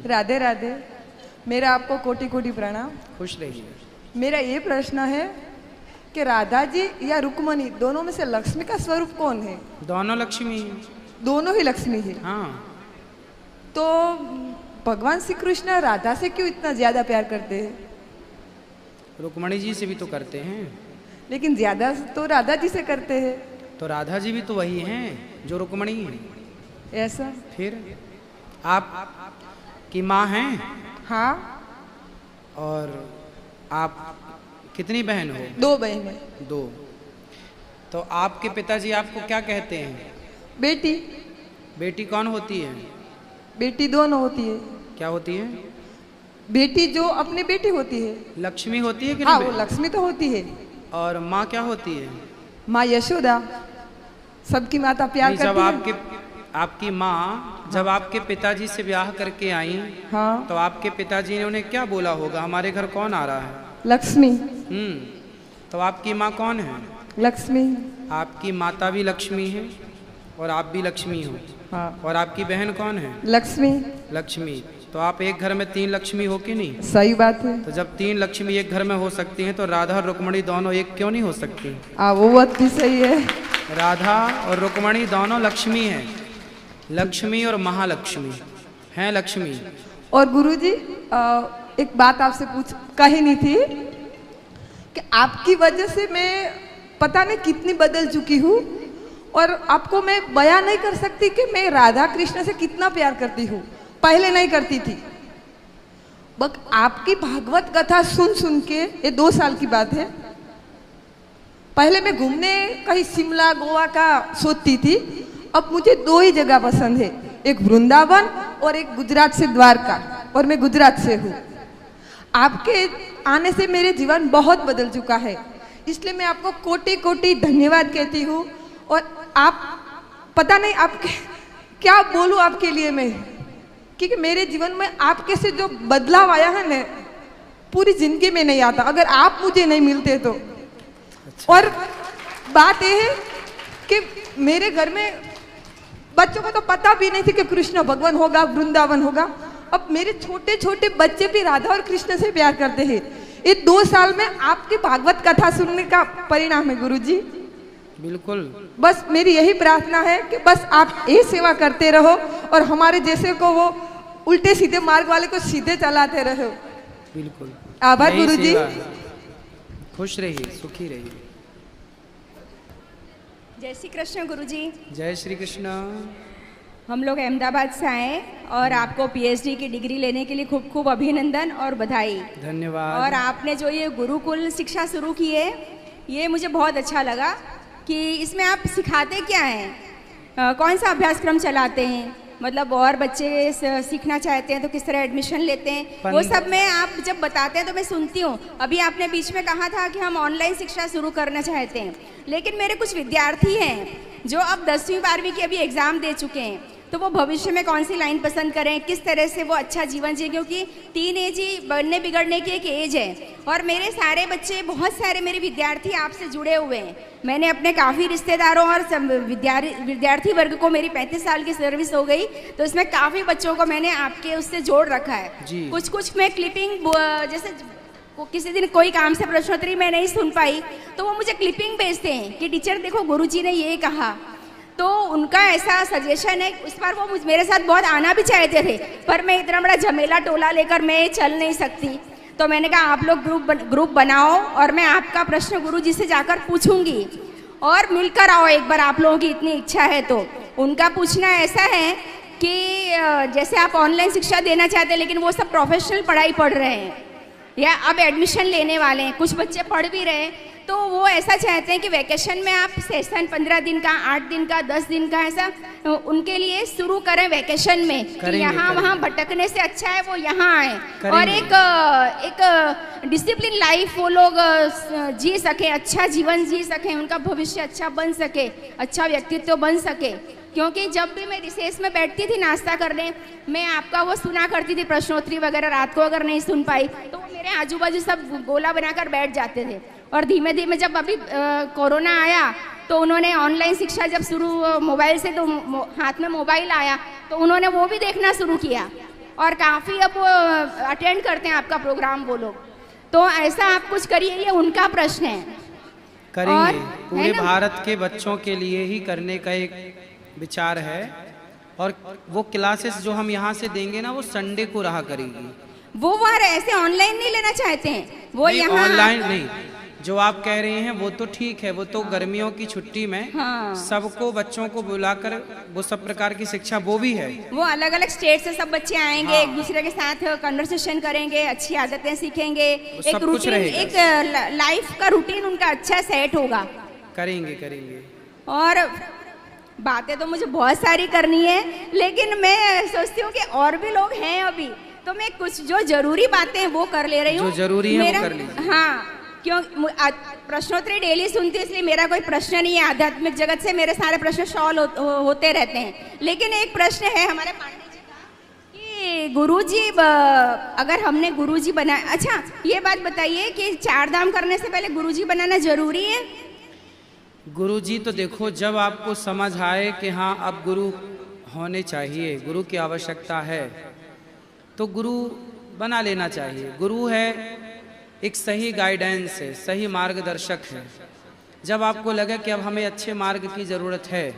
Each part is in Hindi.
राधे राधे। मेरा आपको कोटि कोटि प्रणाम। खुश रहिए। मेरा ये प्रश्न है कि राधा जी या रुक्मणी दोनों में से लक्ष्मी का स्वरूप कौन है? दोनों लक्ष्मी हैं। दोनों ही लक्ष्मी है। हाँ। तो भगवान श्री कृष्ण राधा से क्यों इतना ज्यादा प्यार करते हैं? रुक्मणी जी से भी तो करते हैं, लेकिन ज्यादा तो राधा जी से करते हैं। तो राधा जी भी तो वही हैं जो रुक्मणी हैं। ऐसा? फिर आप की माँ हैं? हाँ। और आप कितनी बहन हो? 2 बहनें। 2। तो आपके पिताजी आपको क्या कहते हैं? बेटी। बेटी कौन होती है? बेटी दोनों होती है। क्या होती है? बेटी जो अपनी बेटी होती है। लक्ष्मी होती है कि हाँ, नहीं? वो लक्ष्मी तो होती है। और माँ क्या होती है? माँ यशोदा, सबकी माता प्यार करती है। जब आपकी माँ जब आपके पिताजी से ब्याह करके आई, हाँ, तो आपके पिताजी ने उन्हें क्या बोला होगा? हमारे घर कौन आ रहा है? लक्ष्मी। तो आपकी माँ कौन है? लक्ष्मी। आपकी माता भी लक्ष्मी है और आप भी लक्ष्मी हो। हाँ। और आपकी बहन कौन है? लक्ष्मी। लक्ष्मी। तो आप एक घर में 3 लक्ष्मी हो कि नहीं? सही बात है। तो जब 3 लक्ष्मी एक घर में हो सकती हैं, तो राधा और रुक्मणी दोनों एक क्यों नहीं हो सकती? वो बात भी सही है। राधा और रुक्मणी दोनों लक्ष्मी हैं। लक्ष्मी और महालक्ष्मी हैं लक्ष्मी। और गुरुजी, एक बात आपसे कही नहीं थी कि आपकी वजह से मैं पता नहीं कितनी बदल चुकी हूँ, और आपको मैं बयां नहीं कर सकती कि मैं राधा कृष्ण से कितना प्यार करती हूँ। पहले नहीं करती थी। बस आपकी भागवत कथा सुन सुन के, ये 2 साल की बात है, पहले मैं घूमने कहीं शिमला गोवा का सोचती थी। अब मुझे 2 ही जगह पसंद है, एक वृंदावन और एक गुजरात से द्वारका, और मैं गुजरात से हूँ। आपके आने से मेरे जीवन बहुत बदल चुका है, इसलिए मैं आपको कोटि कोटि धन्यवाद कहती हूँ। और आप पता नहीं आपके क्या बोलूँ आपके लिए मैं, क्योंकि मेरे जीवन में आपके से जो बदलाव आया है ना, पूरी जिंदगी में नहीं आता अगर आप मुझे नहीं मिलते तो। अच्छा। और बात यह है कि मेरे घर में बच्चों को तो पता भी नहीं थी कि कृष्ण भगवान होगा, वृंदावन होगा। अब मेरे छोटे छोटे बच्चे भी राधा और कृष्ण से प्यार करते हैं। ये 2 साल में आपकी भागवत कथा सुनने का परिणाम है गुरुजी। बिल्कुल। बस मेरी यही प्रार्थना है कि बस आप ये सेवा करते रहो और हमारे जैसे को वो उल्टे सीधे मार्ग वाले को सीधे चलाते रहो। बिल्कुल। आभार गुरुजी। खुश रहिए, सुखी रहिए। जय श्री कृष्ण गुरुजी। जय श्री कृष्ण। हम लोग अहमदाबाद से आए और आपको पीएचडी की डिग्री लेने के लिए खूब खूब अभिनंदन और बधाई। धन्यवाद। और आपने जो ये गुरुकुल शिक्षा शुरू की है, ये मुझे बहुत अच्छा लगा कि इसमें आप सिखाते क्या हैं, कौन सा अभ्यासक्रम चलाते हैं, मतलब और बच्चे सीखना चाहते हैं तो किस तरह एडमिशन लेते हैं, वो सब मैं आप जब बताते हैं तो मैं सुनती हूँ। अभी आपने बीच में कहा था कि हम ऑनलाइन शिक्षा शुरू करना चाहते हैं, लेकिन मेरे कुछ विद्यार्थी हैं जो अब 10वीं 12वीं की अभी एग्ज़ाम दे चुके हैं, तो वो भविष्य में कौन सी लाइन पसंद करें, किस तरह से वो अच्छा जीवन जिए, क्योंकि टीन एज ही बढ़ने बिगड़ने की एक एज है। और मेरे सारे बच्चे, बहुत सारे मेरे विद्यार्थी आपसे जुड़े हुए हैं। मैंने अपने काफ़ी रिश्तेदारों और विद्यार्थी वर्ग को, मेरी 35 साल की सर्विस हो गई, तो इसमें काफ़ी बच्चों को मैंने आपके उससे जोड़ रखा है। कुछ मैं क्लिपिंग, जैसे किसी दिन कोई काम से प्रश्नोत्तरी मैं नहीं सुन पाई तो वो मुझे क्लिपिंग भेजते हैं कि टीचर देखो गुरुजी ने ये कहा। तो उनका ऐसा सजेशन है। इस बार वो मेरे साथ बहुत आना भी चाहते थे, पर मैं इतना बड़ा झमेला टोला लेकर मैं चल नहीं सकती। तो मैंने कहा आप लोग ग्रुप बनाओ और मैं आपका प्रश्न गुरुजी से जाकर पूछूंगी और मिलकर आओ एक बार, आप लोगों की इतनी इच्छा है तो। उनका पूछना ऐसा है कि जैसे आप ऑनलाइन शिक्षा देना चाहते हैं, लेकिन वो सब प्रोफेशनल पढ़ाई पढ़ रहे हैं या अब एडमिशन लेने वाले हैं, कुछ बच्चे पढ़ भी रहे हैं, तो वो ऐसा चाहते हैं कि वैकेशन में आप सेशन 15 दिन का, 8 दिन का, 10 दिन का ऐसा उनके लिए शुरू करें वैकेशन में, कि यहाँ वहाँ भटकने से अच्छा है वो यहाँ आए और एक डिसिप्लिन लाइफ वो लोग जी सके, अच्छा जीवन जी सकें, उनका भविष्य अच्छा बन सके, अच्छा व्यक्तित्व बन सके। क्योंकि जब भी मैं रिसेस में बैठती थी नाश्ता करने, मैं आपका वो सुना करती थी प्रश्नोत्तरी वगैरह, रात को अगर नहीं सुन पाई तो वो मेरे आजू बाजू सब गोला बनाकर बैठ जाते थे। और धीमे धीमे जब अभी कोरोना आया तो उन्होंने ऑनलाइन शिक्षा जब शुरू, मोबाइल से तो हाथ में मोबाइल आया तो उन्होंने वो भी देखना शुरू किया। और काफ़ी अब अटेंड करते हैं आपका प्रोग्राम वो लोग। तो ऐसा आप कुछ करिए, ये उनका प्रश्न है। करेंगे, पूरे भारत के बच्चों के लिए ही करने का एक विचार है। और वो क्लासेस जो हम यहाँ से देंगे ना, वो संडे को रहा करेगी। वो वहाँ ऐसे ऑनलाइन नहीं लेना चाहते हैं, वो यहाँ ऑनलाइन नहीं। जो आप कह रहे हैं वो तो ठीक है, वो तो गर्मियों की छुट्टी में हाँ। सबको बच्चों को बुलाकर वो सब प्रकार की शिक्षा वो भी है। वो अलग अलग स्टेट से सब बच्चे आएंगे, हाँ। एक दूसरे के साथ कन्वर्सेशन करेंगे, अच्छी आदतें सीखेंगे, एक रूटीन, एक लाइफ का रूटीन उनका अच्छा सेट होगा। करेंगे करेंगे। और बातें तो मुझे बहुत सारी करनी है, लेकिन मैं सोचती हूँ कि और भी लोग हैं अभी, तो मैं कुछ जो जरूरी बातें हैं वो कर ले रही हूँ। जो जरूरी है वो कर लीजिए। हाँ, क्यों प्रश्नोत्तरी डेली सुनती हूँ, इसलिए मेरा कोई प्रश्न नहीं है। आध्यात्मिक जगत से मेरे सारे प्रश्न सॉल्व होते रहते हैं। लेकिन एक प्रश्न है हमारे पांडे जी का कि गुरुजी, अगर हमने गुरुजी बनाया, अच्छा ये बात बताइए कि 4 धाम करने से पहले गुरुजी बनाना जरूरी है? गुरुजी तो देखो, जब आपको समझ आए कि हाँ अब गुरु होने चाहिए, गुरु की आवश्यकता है, तो गुरु बना लेना चाहिए। गुरु है एक सही गाइडेंस है, सही मार्गदर्शक है। जब आपको लगे कि अब हमें अच्छे मार्ग की जरूरत है,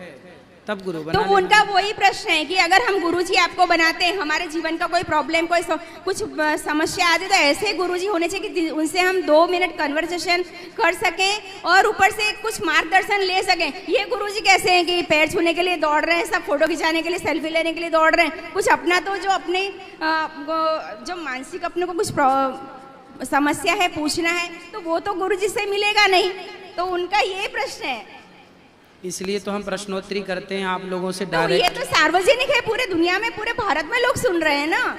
तब गुरु बना तो उनका वही प्रश्न है कि अगर हम गुरुजी आपको बनाते हैं, हमारे जीवन का कोई प्रॉब्लम, कोई कुछ समस्या आती, तो ऐसे गुरुजी होने चाहिए कि उनसे हम 2 मिनट कन्वर्सेशन कर सकें और ऊपर से कुछ मार्गदर्शन ले सकें। ये गुरुजी कैसे हैं कि पैर छूने के लिए दौड़ रहे हैं, सब फोटो खिंचाने के लिए, सेल्फी लेने के लिए दौड़ रहे हैं। कुछ अपना तो जो अपने जो मानसिक अपने को कुछ समस्या है, पूछना है, तो वो तो गुरुजी से मिलेगा नहीं। तो उनका ये प्रश्न है, इसलिए तो हम प्रश्नोत्तरी करते हैं आप लोगों से तो डायरेक्ट। ये तो सार्वजनिक है, पूरे दुनिया में, पूरे भारत में लोग सुन रहे हैं ना।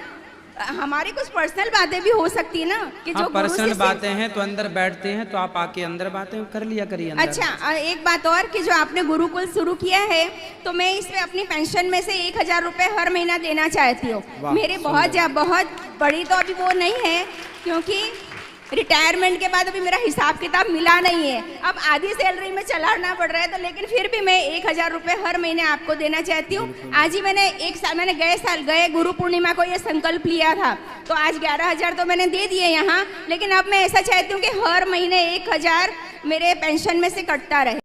हमारी कुछ पर्सनल बातें भी हो सकती है ना, कि जो पर्सनल बातें हैं तो अंदर बैठते हैं, तो आप आके अंदर बातें कर लिया करिए अंदर। अच्छा, एक बात और कि जो आपने गुरुकुल शुरू किया है, तो मैं इसमें अपनी पेंशन में से 1000 रुपए हर महीना देना चाहती हूँ। मेरी बहुत बड़ी तो अभी वो नहीं है, क्योंकि रिटायरमेंट के बाद अभी मेरा हिसाब किताब मिला नहीं है। अब आधी सैलरी में चलाना पड़ रहा है, तो लेकिन फिर भी मैं 1000 रुपए हर महीने आपको देना चाहती हूँ। आज ही मैंने गए गुरु पूर्णिमा को ये संकल्प लिया था, तो आज 11,000 तो मैंने दे दिए यहाँ। लेकिन अब मैं ऐसा चाहती हूँ कि हर महीने 1000 मेरे पेंशन में से कटता रहे।